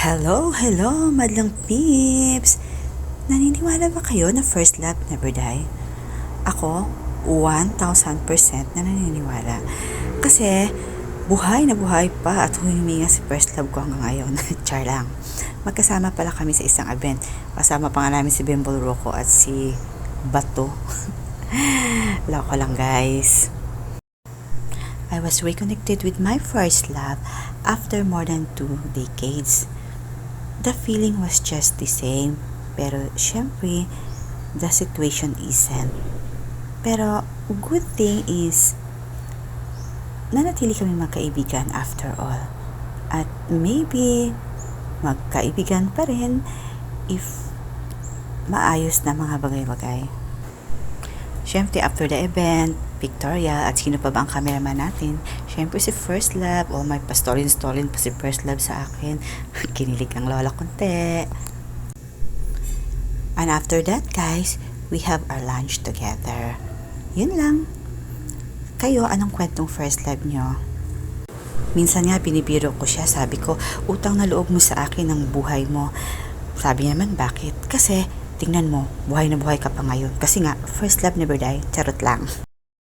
Hello, hello, madlang peeps! Naniniwala ba kayo na first love never die? Ako, 1,000% na naniniwala. Kasi, buhay na buhay pa at humihinga si first love ko hanggang ngayon. Char lang. Magkasama pala kami sa isang event. Kasama pa nga namin si Bembol Rocco at si Bato. Loko lang guys. I was reconnected with my first love after more than 2 decades. The feeling was just the same, pero syempre, the situation isn't. Pero, good thing is, nanatili kami magkaibigan after all. At maybe, magkaibigan pa rin if maayos na mga bagay-bagay. Syempre, after the event, Victoria, at sino pa ba ang cameraman natin? Syempre si First Love. Oh, may pastolin-stolin pa si First Love sa akin. Kinilig ang lola konti. And after that, guys, we have our lunch together. Yun lang. Kayo, anong kwentong First Love nyo? Minsan nga, binibiro ko siya. Sabi ko, utang na loob mo sa akin ang buhay mo. Sabi niya naman, bakit? Kasi, tingnan mo, buhay na buhay ka pa ngayon. Kasi nga, first love never die. Charot lang.